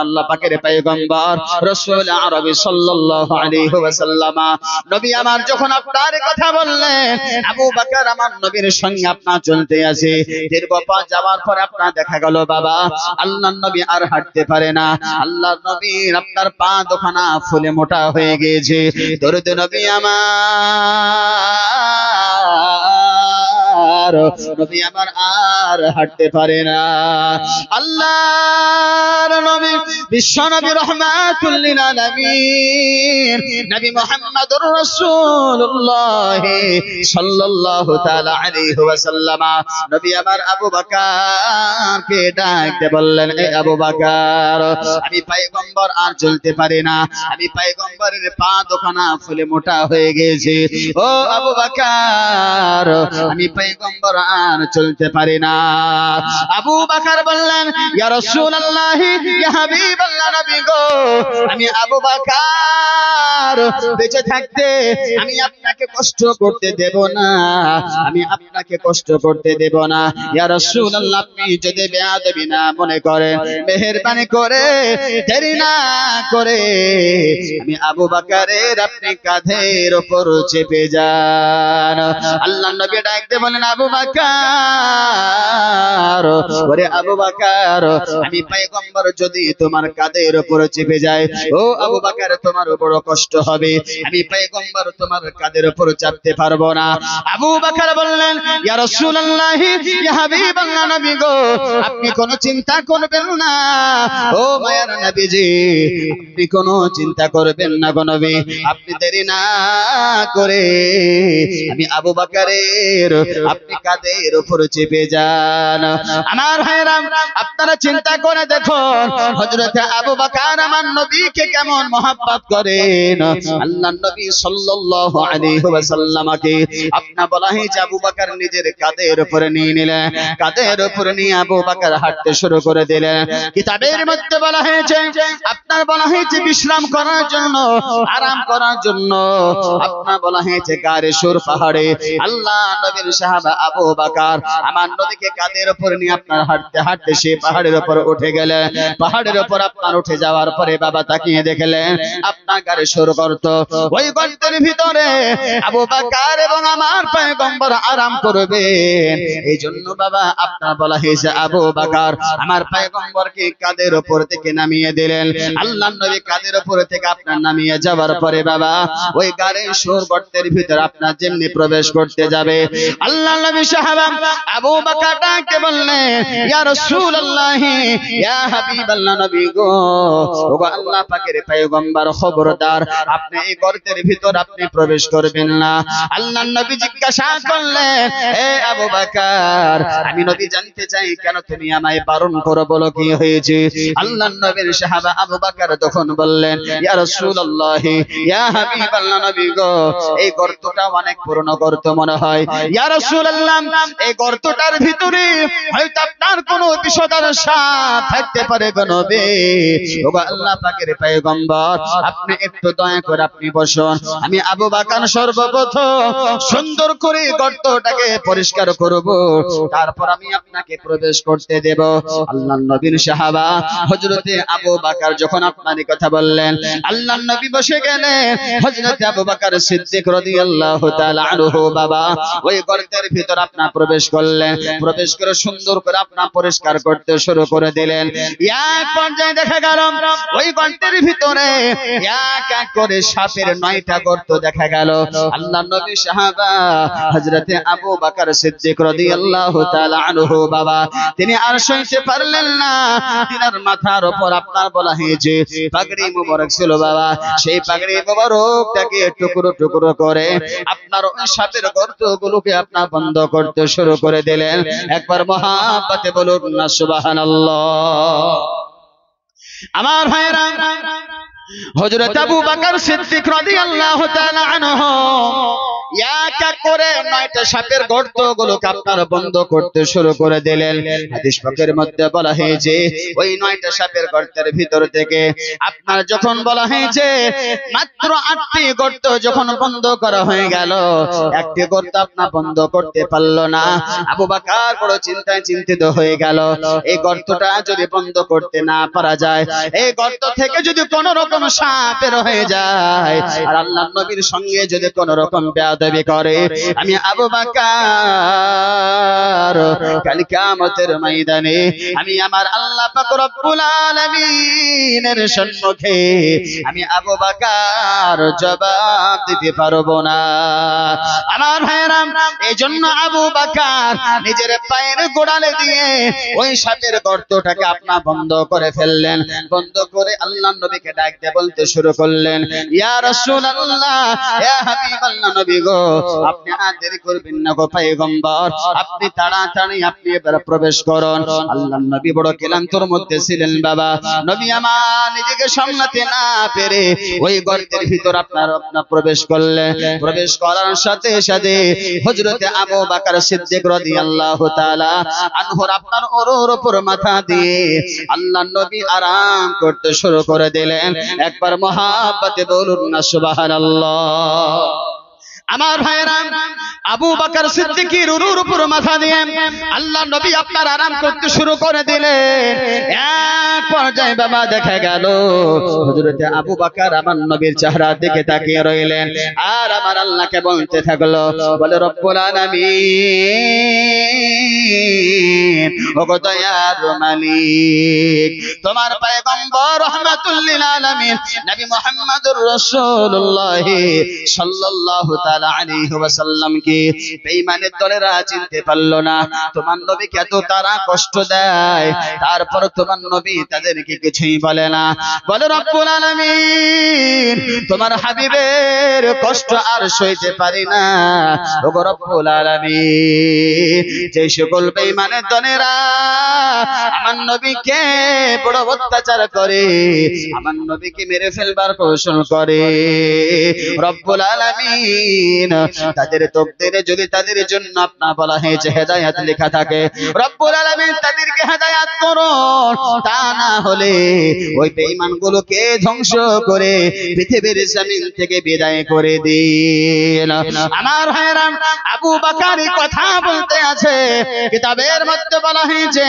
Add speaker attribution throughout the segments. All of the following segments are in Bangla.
Speaker 1: আল্লাহ পাকের পয়গম্বর রাসূল আরবি সাল্লাল্লাহু আলাইহি ওয়াসাল্লাম নবী আমার যখন আপনার কথা বললেন আবু বকর আমার নবীর সঙ্গে আপনার চলতে আছে দীর্ঘ পথ যাওয়ার পর আপনার দেখা গেল বাবা আল্লাহর নবী আর হাঁটতে পারে না আল্লাহর নবী আপনার পা দুখানা ফুলে মোটা হয়ে গিয়েছে দরুদ নবী আমার নবী আমার আর হাঁটতে পারে না আল্লাহর নবী বিশ্ব নবী রাহমাতুল লিল আলামিন নবী মুহাম্মদুর রাসূলুল্লাহ সাল্লাল্লাহু তাআলা আলাইহি ওয়াসাল্লাম নবী আমার আবু বকর কে ডাকতে বললেন এ আবু বকর আমি পয়গম্বর আর চলতে পারি না আমি পয়গম্বরের পা দুখানা ফুলে মোটা হয়ে গেছে ও আবু বকর আমি পয়গম্বর আর চলতে পারি না আবু বকর বললেন ইয়া রাসূলুল্লাহ ইয়া হাবিবাল্লাহ নবী গো আমি আবু বকর বেঁচে থাকতে আমি আপনাকে কষ্ট করতে দেব না আমি আপনাকে কষ্ট করতে দেব না ইয়া রাসূলুল্লাহ আপনি যদি বেয়াদবি না মনে করেন মেহেরবানি করে দেরি না করে আমি আবু বকরের আপনি কাঁধের উপর চেপে যান আল্লাহর নবী ডাকতে বলেন আবু বকর ওরে আবু বকর আমি পয়গম্বর যদি তোমার কাঁধের উপর চেপে যায় ও আবু বকর তোমার বড় কষ্ট হবে আমি পয়গম্বর তোমার কাঁধের উপর চাপতে পারবো না আবু বকর বললেন ইয়া রাসূলুল্লাহ ইয়া হাবিবাল্লাহ নবী গো আপনি কোনো চিন্তা করবেন না ও মায়ার নবীজি আপনি কোনো চিন্তা করবেন না গো নবী আপনি দেরি না করে আমি আবু বকরের আপনি কাঁধের উপর চেপে যান আমার ভাইরা আপনারা চিন্তা করে দেখুন হযরত আবু বকর আমার নবীকে কেমন মহব্বত করেন আল্লাহর নবী সাল্লাল্লাহু আলাইহি ওয়াসাল্লামকে আপনা বলা হয়েছে আবু বকর নিজের কাঁধের উপরে নিয়ে নিলেন কাঁধের উপরে নিয়ে আবু বকর হাঁটতে শুরু করে দিলেন কিতাবের মধ্যে বলা হয়েছে আপনার বলা হয়েছে বিশ্রাম করার জন্য আরাম করার জন্য আপনার বলা হয়েছে গারে সুর পাহাড়ে আল্লাহ নবীর সাহাবা আবু বকর আমার নবীকে কাঁধের উপর নিয়ে আপনার হাঁটতে হাঁটতে সে পাহাড়ের উপর উঠে গেলেন পাহাড়ের উপর আপনার উঠে যাওয়ার পরে বাবা তাকিয়ে দেখলেন আপনার গারে সুর গর্ত ওই গর্তের ভিতরে আবু বকর এবং আমার পয়গম্বর আরাম করবেন এই জন্য বাবা আপনার বলা হয়েছে আবু বকর আমার পয়গম্বরকে কাঁধের উপর থেকে নামিয়ে দিলেন আল্লাহর নবী কাঁধের উপর থেকে আপনার নামিয়ে যাওয়ার পরে বাবা ওই গারে সুর গর্তের ভিতর আপনার যেমনি প্রবেশ করতে যাবে আল্লাহর নবী সাহাবা আবু বকর ডাকতে বললেন ইয়া রাসূলুল্লাহ ইয়া হাবিবাল্লাহ নবী গো ওগো আল্লাহ পাকের পয়গম্বর খবরদার আপনি এই গর্তের ভিতর আপনি প্রবেশ করবেন না আল্লাহর নবী জিজ্ঞাসা করলেন এ আবু বকর আমি নবী জানতে চাই কেন তুমি আমায় বারণ করো বলো কি হয়েছে আল্লাহর নবীর সাহাবা আবু বকর তখন বললেন ইয়া রাসূলুল্লাহ ইয়া হাবিবাল্লাহ নবী গো এই গর্তটা অনেক পুরনো গর্ত মনে হয় ইয়া রাসূলুল্লাহ এই গর্তটার ভিতরে হয়তো আপনার কোনো বিষধর সাপ থাকতে পারে গো নবী ওগো আল্লাহ পাকের পয়গম্বর আপনি একটু দয়া করে আপনি বসুন আমি আবু বকর সর্বপ্রথম সুন্দর করে গর্তটাকে পরিষ্কার করব তারপর আমি আপনাকে প্রবেশ করতে দেব আল্লাহর নবীর সাহাবা হযরতে আবু বকর যখন আপনার কথা বললেন আল্লাহর নবী বসে গেলেন হযরতে আবু বকর সিদ্দিক রাদিয়াল্লাহু তাআলা আনহু বাবা ওই গর্তের ভিতর আপনার প্রবেশ করলেন প্রবেশ করে সুন্দর করে আপনার পরিষ্কার করতে শুরু করে দিলেন এক পর্যায়ে দেখা গেল ওই গর্তের ভিতরে এক এক করে সাপের 9টা গর্ত দেখা গেল আল্লাহর নবী সাহাবা হযরতে আবু বকর সিদ্দিক রাদিয়াল্লাহু তাআলা আনহু বাবা তিনি আর সইতে পারলেন না তিনার মাথার উপর আপনার বলা হয়েছে পাগড়ি মোবারক ছিল বাবা সেই পাগড়ি মোবারকটাকে টুকরো টুকরো করে আপনার ওই সাপের গর্তগুলোকে আপনার বন্ধ করতে শুরু করে দিলেন একবার মহব্বতে বলুন না সুবহানাল্লাহ আমার ভাইরা হযরত আবু বকর সিদ্দিক রাদিয়াল্লাহু তাআলা আনহু এক এক করে 9টা সাপের গর্তগুলোকে আপনারা বন্ধ করতে শুরু করে দিলেন। হাদিস পাকের মধ্যে বলা হয়েছে ওই 9টা সাপের গর্তের ভিতর থেকে আপনার যখন বলা হয়েছে মাত্র 8টি গর্ত যখন বন্ধ করা হয়ে গেল, একটি গর্ত আপনার বন্ধ করতে পারলো না। আবু বকর বড় চিন্তায় চিন্তিত হয়ে গেল, এই গর্তটা যদি বন্ধ করতে না পারা যায়, এই গর্ত থেকে যদি কোন রকম সাপ বের হয়ে যায় আর আল্লাহর নবীর সঙ্গে যদি কোন রকম বেয়াদবি করে, আমি আবু বকর কাল কিয়ামতের ময়দানে আমি আমার আল্লাহ পাক রব্বুল আলামিনের সম্মুখে আমি আবু বকর জবাব দিতে পারবো না। আমার ভাইরা, এইজন্য আবু বকর নিজের পায়ের গোড়ালে দিয়ে ওই সাপের গর্তটাকে আপনা বন্ধ করে ফেললেন। বন্ধ করে আল্লাহর নবীকে ডাক দিয়ে বলতে শুরু করলেন, ইয়া রাসূলুল্লাহ, ইয়া হাবিবাল্লাহ নবী গো, আপনি আর দেরি করবেন না গো পয়গম্বর, আপনি তাড়াতাড়ি আপনি এবার প্রবেশ করুন। আল্লাহর নবী বড় ক্লান্তর মধ্যে ছিলেন বাবা। নবী আমার নিজেকে সামলাতে না পেরে ওই গর্তের ভিতর আপনার প্রবেশ করলেন। প্রবেশ করার সাথে সাথে হযরতে আবু বকর সিদ্দিক রাদিয়াল্লাহু তাআলা আনহুর আপনার ওর উপর মাথা দিয়ে আল্লাহর নবী আরাম করতে শুরু করে দিলেন। একবার মহাব্বতে বলুন না সুবহানাল্লাহ। আমার ভাইরা, আবু বকর সিদ্দিকের উরুর উপর মাথা দিয়ে আল্লাহর নবী আপনার আরাম করতে শুরু করে দিলেন। এক পর্যায়ে বাবা দেখা গেল হযরতে আবু বকর আমার নবীর চেহারার দিকে তাকিয়ে রইলেন আর আমার আল্লাহকে বলতে থাকলো, বলে রব্বুল আলামিন, ওগো দয়ার মালিক, তোমার পয়গম্বর রাহমাতুল লিল আলামিন নবী মুহাম্মদুর রাসূলুল্লাহ সাল্লাল্লাহু তাআলা আলাইহি ওয়াসাল্লাম কে বেঈমানের দলেরা চিনতে পারলো না। তোমার নবীকে এত তারা কষ্ট দেয়, তারপর তোমার নবী তাদেরকে কিছুই বলে না। বলে রব্বুল আলামিন, তোমার হাবিবের কষ্ট আর সইতে পারি না। ওগো রব্বুল আলামিন, যে সকল বেঈমানের দলেরা আমার নবীকে বড় অত্যাচার করে, আমার নবীকে মেরে ফেলবার কৌশল করে, রব্বুল আলামিন তাদের তকদিরে যদি তাদের জন্য আপনা বলা হয়েছে হেদায়েত লেখা থাকে, রব্বুল আলামিন তাদেরকে হেদায়েত করুন, তা না হলে ওই বেঈমানগুলোকে ধ্বংস করে পৃথিবীর জমিন থেকে বিদায় করে দিন। আমার ভাইরা, আবু বকর কথা বলতে আছে, কিতাবের মধ্যে বলা হয়েছে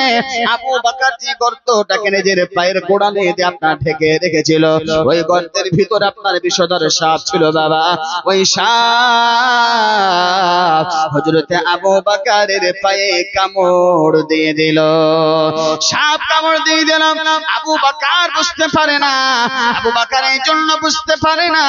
Speaker 1: আবু বকর যে গর্তটাকে নিজের পায়ের গোড়ালে দিয়ে আপনার ঢেকে রেখেছিল, ওই গর্তের ভিতর আপনার বিষধর সাপ ছিল বাবা। ওই সাপ হযরতে আবু বকরের পায়ে কামড় দিয়ে দিল। সাপ কামড় দিয়ে দিল, আবু বকর বুঝতে পারে না। আবু বকর এই জন্য বুঝতে পারে না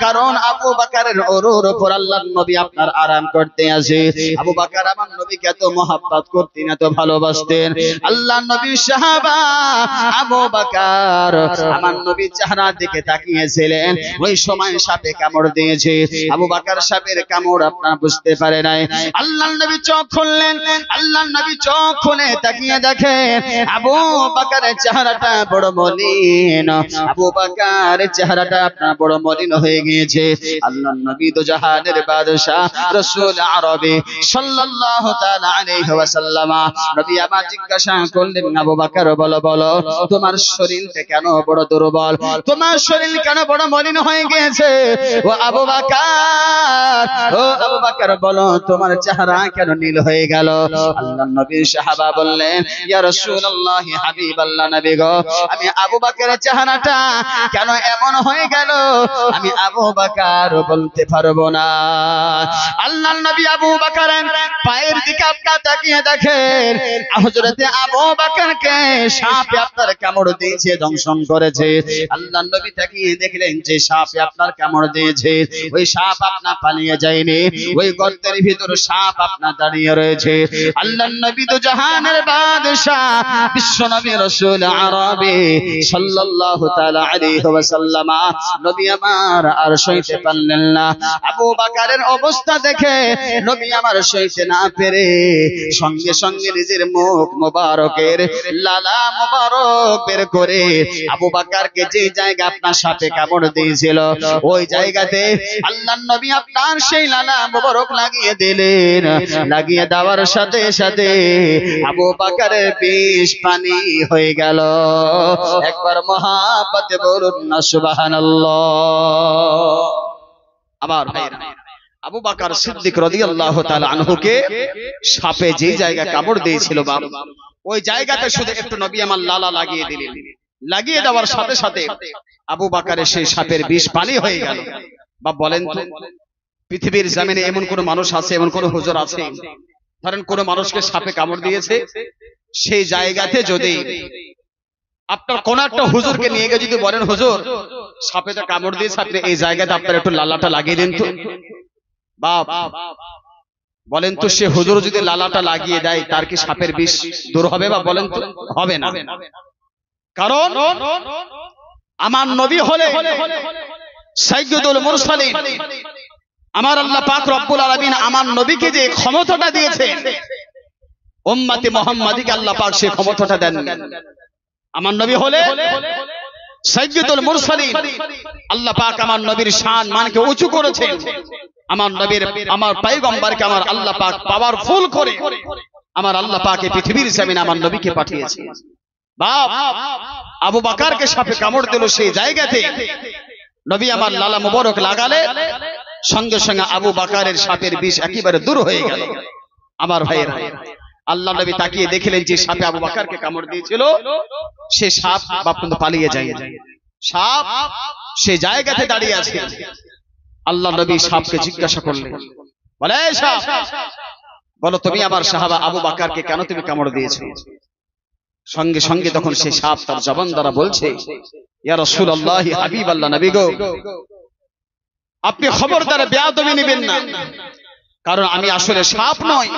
Speaker 1: কারণ আবু বকরের ওর উপর আল্লাহর নবী আপনার আরাম করতে আসে। আবু বকর আমার নবীকে এত মহব্বত করতেন, এত ভালোবাসতেন। আল্লাহর নবীর সাহাবা আবু বকর আমার নবীর চেহারার দিকে তাকিয়েছিলেন। ওই সময় সাপে কামড় দিয়েছে। আবু বকর সাপের কামড় আপনারা বুঝতে পারে নাই। আল্লাহর নবী চোখ খুললেন, আল্লাহর নবী চোখ খুলে তাকিয়ে দেখেন আবু বকরের চেহারাটা বড় মলিন। আবু বকরের চেহারাটা আপনার বড় মলিন হয়ে গিয়েছে। আল্লাহর নবী তো জাহানের বাদশা রাসূল আরবি সাল্লাল্লাহু তাআলা আলাইহি ওয়াসাল্লাম, নবী আমার জিজ্ঞাসা করলেন, আবু বকর বলো বলো, তোমার শরীরটা কেন বড় দুর্বল, তোমার শরীর কেন বড় মলিন হয়ে গিয়েছে? ও আবু বকর, ও আবু বকর বলো, তোমার চেহারা কেন নীল হয়ে গেল? আল্লাহর নবীর সাহাবা বললেন, ইয়া রাসূলুল্লাহ, হাবিবাল্লাহ নবী গো, আমি আবু বকরের চেহারাটা কেন এমন হয়ে গেল আমি আবু বকর বলতে পারবো না। আল্লাহর নবী আবু বকরের পায়ের দিকে আপনারা তাকিয়ে দেখেন, হযরতে আবু বকরকে সাপে আপনার কামড় দিয়েছে, দংশন করেছে। আল্লাহর নবী তাকিয়ে দেখলেন যে সাপে আপনার কামড় দিয়েছে, ওই সাপ আপনার পালিয়ে যায়নি, ওই গর্তের ভিতর সাপ আপনার দাঁড়িয়ে রয়েছে। আল্লাহর নবী তো জাহানের বাদশা বিশ্ব নবী রাসূল আরবি সাল্লাল্লাহু তাআলা আলাইহি ওয়াসাল্লাম, নবী আমার আর সইতে পারলেন না। আবু বকরের অবস্থা দেখে নবী আমার সইতে না পেরে সঙ্গে সঙ্গে নিজের মুখ মোবারকের লালা মোবারক বের করে আবু বকরকে যে জায়গা আপনার সাপে কামড় দিয়েছিল ওই জায়গাতে আল্লাহর নবী আপনার সেই লালা মোবারক লাগিয়ে দিলেন। লাগিয়ে দেওয়ার সাথে সাথে আবু বকরের বিষ পানি হয়ে গেল। একবার মহাব্বতে বলুন না সুবহানাল্লাহ। আমার ভাইরা, আবু বকর সিদ্দিক রাদিয়াল্লাহু তাআলা আনহুকে সাপে যে জায়গা কামড় দিয়েছিল বাবা, ওই জায়গাতে শুধু একটু নবী আমার লালা লাগিয়ে দিলেন। লাগিয়ে দেওয়ার সাথে সাথে আবু বকরের সেই সাপের বিষ পানি হয়ে গেল। বা বলেন তো, পৃথিবীর জমিনে এমন কোন মানুষ আছে, এমন কোন হুজুর আছে, ধরেন কোন মানুষকে সাপে কামড় দিয়েছে, সেই জায়গাতে যদি আপনার কোন একটা হুজুরকে নিয়ে গিয়ে যদি বলেন হুজুর সাপে তো কামড় দিয়েছে, আপনি এই জায়গাতে আপনার একটু লালাটা লাগিয়ে দিন তো, বাপ বলেন তো সে হুজুর যদি লালাটা লাগিয়ে দেয় তার কি সাপের বিষ দূর হবে? বা বলেন তো হবে না। কারণ আমার নবী হলে সাইয়্যিদুল মুরসালিন, আমার আল্লাহ পাক রব্বুল আলামিন আমার নবীকে যে ক্ষমতাটা দিয়েছেন, উম্মতে মুহাম্মাদীকে আল্লাহ পাক সেই ক্ষমতাটা দেন। আমার নবী হলে সাইয়্যিদুল মুরসালিন, আল্লাহ পাক আমার নবীর শান মানকে উঁচু করেছেন। আমার নবীর আমার পয়গম্বরকে আমার আল্লাহ পাক পাওয়ারফুল করে আমার আল্লাহ পাক এই পৃথিবীর জমিনে আমার নবীকে পাঠিয়েছেন। বাপ আবু বকরকে সাপে কামড় দিল, সেই জায়গাতে নবী আমার লালা মুবারক লাগালে সঙ্গে সঙ্গে আবু বকরের সাপের বিষ একেবারে দূর হয়ে গেল। আমার ভাইয়েরা, আল্লাহ নবী তাকিয়ে দেখলেন যে সাপে আবু বকরকে কামড় দিয়েছিল সে সাপ বাপন্ত পালিয়ে যায়। সাপ সে জায়গাতে দাঁড়িয়ে আছে। আল্লাহ নবী সাপকে জিজ্ঞাসা করলেন, বলে সাপ বলো তুমি আমার সাহাবা আবু বকরকে কেন তুমি কামড় দিয়েছো? সঙ্গে সঙ্গে তখন সে সাপ তার জবান দ্বারা বলছে, ইয়া রাসূলুল্লাহ, হাবিবাল্লাহ, নবী গো, আপনি খবরদার বেয়াদবি নেবেন না, কারণ আমি আসলে সাপ নই,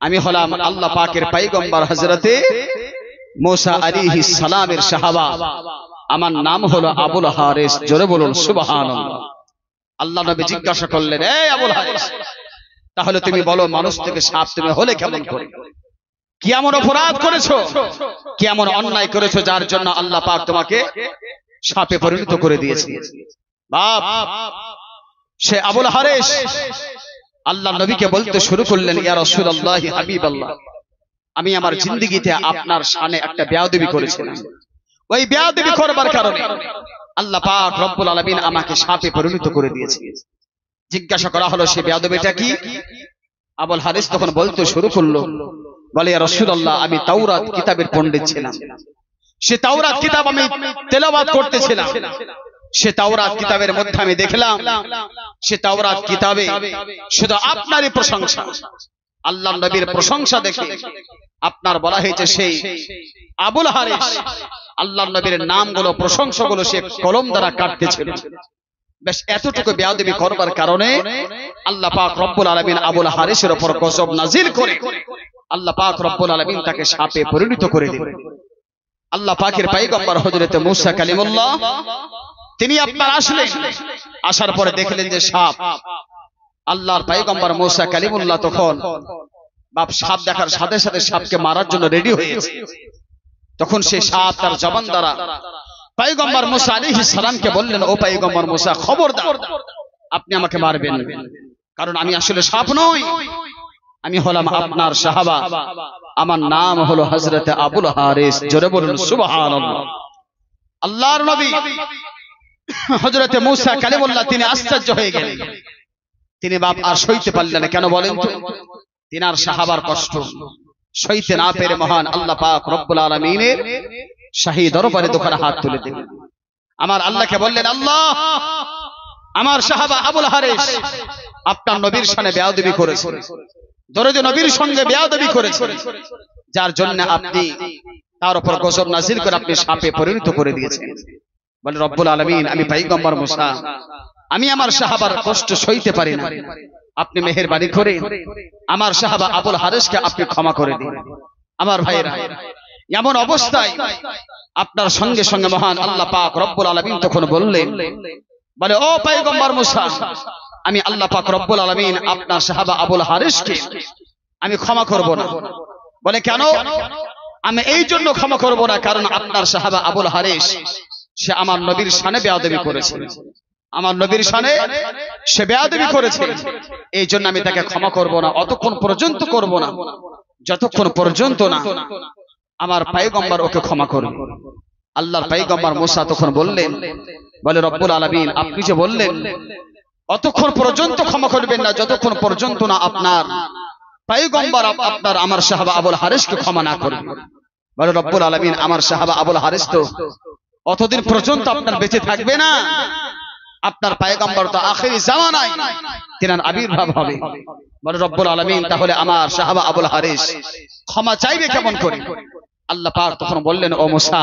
Speaker 1: আমি হলাম আল্লাহ পাকের পয়গম্বর হযরতে মুসা আলাইহিস সালামের সাহাবা, আমার নাম হলো আবুল হারিস। জোরে বলুন সুবহানাল্লাহ। আল্লাহ নবী জিজ্ঞাসা করলেন, এই আবুল হারিস, তাহলে তুমি বলো মানুষ থেকে সাপ তুমি হলে কেমন করে? কি এমন অপরাধ করেছো, কি এমন অন্যায় করেছো যার জন্য আল্লাহ পাক তোমাকে সাপে পরিণত করে দিয়েছে? বাপ সে আবুল হারিস আল্লাহ নবীকে বলতে শুরু করলেন, ইয়া রাসূলুল্লাহ, হাবিবাল্লাহ, আমি আমার জিন্দেগিতে আপনার শানে একটা বেয়াদবি করেছিলাম। ওই বেয়াদবি করবার কারণে আল্লাহ পাক রব্বুল আলামিন আমাকে সাপে পরিণত করে দিয়েছে। জিজ্ঞাসা করা হলো সে বেয়াদবিটা কি? আবুল হারিস তখন বলতে শুরু করলো, বলে ইয়া রাসূলুল্লাহ, আমি তাওরাত কিতাবের পণ্ডিত ছিলাম, সে তাওরাত কিতাব আমি তেলাওয়াত করতেছিলাম। সে তাওরাত কিতাবের মধ্যে আমি দেখলাম সে তাওরাত কিতাবে শুধু আপনারই প্রশংসা, আল্লাহর নবীর প্রশংসা দেখে আপনার বলা হয়েছে সেই আবুল হারিস আল্লাহর নবীর নামগুলো প্রশংসাগুলো সে কলম দ্বারা কাটতেছিল। বেশ এতটুকু বেয়াদবি করবার কারণে আল্লাহ পাক রব্বুল আলামিন আবুল হারিসের উপর গজব নাজিল করে আল্লাহ পাক রব্বুল আলামিন তাকে সাপে পরিণত করে দিলেন। আল্লাহ পাকের পয়গম্বর হযরতে মুসা কালিমুল্লাহ তিনি আপনার আসলেন, আসার পরে দেখলেন যে সাপ। আল্লাহর পয়গম্বর মুসা কালিমুল্লাহ তখন বাপ সাপ দেখার সাথে সাথে সাপকে মারার জন্য রেডি হয়েছে। তখন সে সাপ তার জবান দ্বারা পয়গম্বর মুসা আলাইহিস সালামকে বললেন, ও পয়গম্বর মুসা, খবরদার আপনি আমাকে মারবেন না, কারণ আমি আসলে সাপ নই, আমি হলাম আপনার সাহাবা, আমার নাম হলো হযরতে আবুল হারিস। জোরে বলুন সুবহানাল্লাহ। আল্লাহর নবী হযরতে মুসা কালিমুল্লাহ তিনি আশ্চর্য হয়ে গেলেন। তিনি বাপ আর সইতে পারলেন না। কেন বলেন তো? তিনার সাহাবার কষ্ট সইতে না পেরে মহান আল্লাহ পাক রব্বুল আলামিনের শাহী দরবারে দোকানে হাত তুলে দিলেন। আমার আল্লাহকে বললেন, আল্লাহ, আমার সাহাবা আবুল হারিস আপনার নবীর শানে বেয়াদবি করেছে, দরজে নবীর সঙ্গে বেয়াদবি করেছে, যার জন্য আপনি তার উপর গজব নাজিল করে আপনি সাপে পরিণত করে দিয়েছেন। বলে, রব্বুল আলামিন, আমি পয়গম্বর মুসা, আমি আমার সাহাবার কষ্ট সইতে পারি না, আপনি মেহেরবানি করে আমার সাহাবা আবুল হারিসকে আপনি ক্ষমা করে দিন। আমার ভাইরা, এমন অবস্থায় আপনার সঙ্গে সঙ্গে মহান আল্লাহ পাক রব্বুল আলামিন তখন বললেন, বলে, ও পয়গম্বর মুসা, আমি আল্লাহ পাক রব্বুল আলামিন আপনার সাহাবা আবুল হারিসকে আমি ক্ষমা করব না। বলে কেন? আমি এই জন্য ক্ষমা করব না, কারণ আপনার সাহাবা আবুল হারিস সে আমার নবীর শানে বেয়াদবি করেছে, আমার নবীর শানে সে বেয়াদবি করেছে, এই জন্য আমি তাকে ক্ষমা করব না, অতক্ষণ পর্যন্ত করব না যতক্ষণ পর্যন্ত না আমার পয়গম্বর ওকে ক্ষমা করবে। আল্লাহর পয়গম্বর মুসা তখন বললেন, বলে রব্বুল আলামিন আপনি যে বললেন অতক্ষণ পর্যন্ত ক্ষমা করবেন না যতক্ষণ পর্যন্ত না আপনার পয়গম্বর আপনার আমার সাহাবা আবুল হারিসকে ক্ষমা না করবে। বলে রব্বুল আলামিন আমার সাহাবা আবুল হারিস তো অতদিন পর্যন্ত আপনার বেঁচে থাকবে না, আপনার পয়গম্বর তো আখিরি জামানায় তিনার আবির্ভাব হবে। বলে রব্বুল আলামিন তাহলে আমার সাহাবা আবুল হারিস ক্ষমা চাইবে কেমন করে? আল্লাহ পাক তখন বললেন, ও মুসা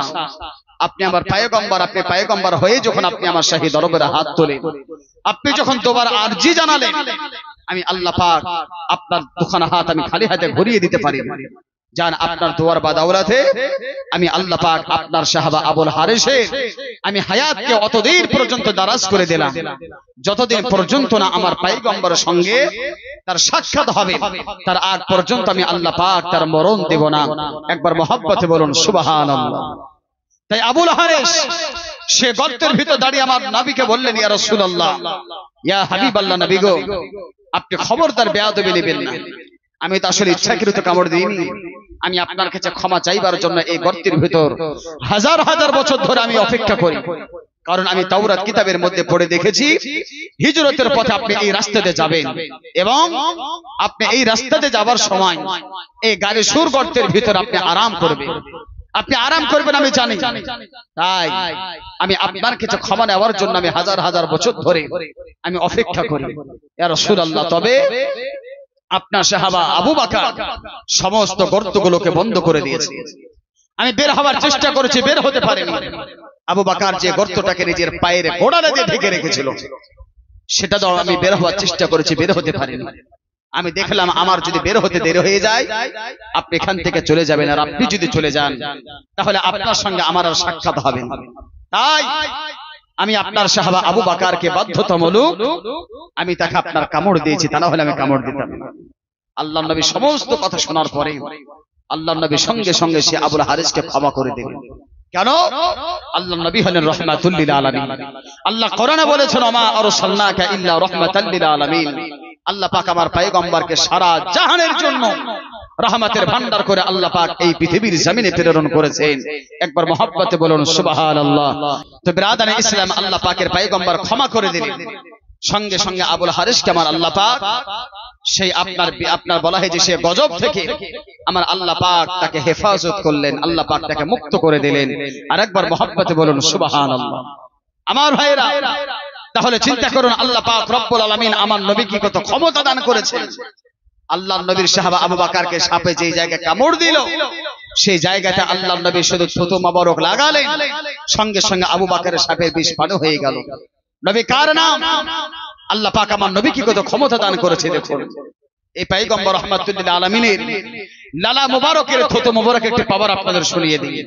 Speaker 1: আপনি আমার পয়গম্বর, আপনি পয়গম্বর হয়ে যখন আপনি আমার শাহী দরবারে হাত তোলেন, আপনি যখন দুবার আরজি জানালেন, আমি আল্লাহ পাক আপনার দুখানা হাত আমি খালি হাতে ঘুরিয়ে দিতে পারি না। জান আপনার দোয়ার বাদাওলাতে আমি আল্লাহ পাক আপনার সাহাবা আবুল হারিসের আমি হায়াতকে অতদিন পর্যন্ত দারাজ করে দিলাম যতদিন পর্যন্ত না আমার পয়গম্বরের সঙ্গে তার সাক্ষাৎ হবে, তার আগ পর্যন্ত আমি আল্লাহ পাক তার মরণ দেব না। একবার মহব্বতে বলুন সুবহানাল্লাহ। তাই আবুল হারিস সে গর্তের ভিতর দাঁড়িয়ে আমার নবীকে বললেন, ইয়া রাসূলুল্লাহ, ইয়া হাবিবাল্লাহ, নবী গো আপনি খবরদার বেয়াদবি নেবেন না, আমি তো আসলে ইচ্ছাকৃত কামড় দিইনি, আমি আপনার কাছে ক্ষমা চাইবার জন্য এই গর্তের ভিতর হাজার হাজার বছর ধরে আমি অপেক্ষা করি, কারণ আমি তাওরাত কিতাবের মধ্যে পড়ে দেখেছি হিজরতের পথে আপনি এই রাস্তাতে যাবেন এবং আপনি এই রাস্তাতে যাবার সময় এই গাড়ি সুর গর্তের ভিতর আপনি আরাম করবেন, আপনি আরাম করবেন আমি জানি, তাই আমি আপনার কাছে ক্ষমা নেওয়ার জন্য আমি হাজার হাজার বছর ধরে আমি অপেক্ষা করি ইয়া রাসূলুল্লাহ। তবে আপনার সাহাবা আবু বকর সমস্ত গর্তগুলোকে বন্ধ করে দিয়েছে, আমি বের হওয়ার চেষ্টা করেছি, বের হতে পারিনি। আবু বকর যে গর্তটাকে নিজের পায়ের গোড়ালে দিয়ে ঢেকে রেখেছিল সেটা তো আমি বের হওয়ার চেষ্টা করেছি, বের হতে পারিনি। আমি দেখলাম আমার যদি বের হতে দেরি হয়ে যায় আপনি এখান থেকে চলে যাবেন, আর আপনি যদি চলে যান তাহলে আপনার সঙ্গে আমার আর সাক্ষাৎ হবে না। তাই আমি আপনার সাহাবা আবু বকরকে বাধ্যতামূলক আমি তাকে আপনার কামড় দিয়েছি, তা না হলে আমি কামড় দিতাম না। আল্লাহর নবী সমস্ত কথা শোনার পরে আল্লাহর নবী সঙ্গে সঙ্গে সে আবুল হারিসকে ক্ষমা করে দিলেন। কেন? আল্লাহর নবী হলেন রাহমাতুল লিল আলামিন। আল্লাহ কোরআনে বলেছেন, ওমা আরসালনাকা ইল্লা রাহমাতাল লিল আলামিন। আল্লাহ পাক আমার পয়গম্বরকে সারা জাহানের জন্য রহমতের ভান্ডার করে আল্লাহ পাক এই পৃথিবীর জমিনে প্রেরণ করেছেন। একবার মহব্বতে বলুন সুবহানাল্লাহ। তো বিরাদানে ইসলাম আল্লাহ পাকের পয়গম্বর ক্ষমা করে দিলেন, সঙ্গে সঙ্গে আবুল হারিসকে আমার আল্লাহ পাক সেই আপনার বলা হয় যে সে গজব থেকে আমার আল্লাহ পাক তাকে হেফাজত করলেন, আল্লাহ পাক তাকে মুক্ত করে দিলেন। আর একবার মহব্বতে বলুন সুবহানাল্লাহ। আমার ভাইরা তাহলে চিন্তা করুন আল্লাহ পাক রব্বুল আলামিন আমার নবীকে কত ক্ষমতা দান করেছেন। আল্লাহর নবীর সাহাবা আবু বকরকে সাপে যে জায়গায় কামড় দিল সেই জায়গাতে আল্লাহর নবী শুধু থুতু মোবারক লাগালেন, সঙ্গে সঙ্গে আবু বকরের সাপের বিষ পান হয়ে গেল। নবী কার নাম? আল্লাহ পাক আমার নবীকে কত ক্ষমতা দান করেছে দেখুন। এই পয়গম্বর রাহমাতুল লিল আলামিনের লালা মুবারকের থুতু মুবারক একটি পাওয়ার আপনাদের শুনিয়ে দিই।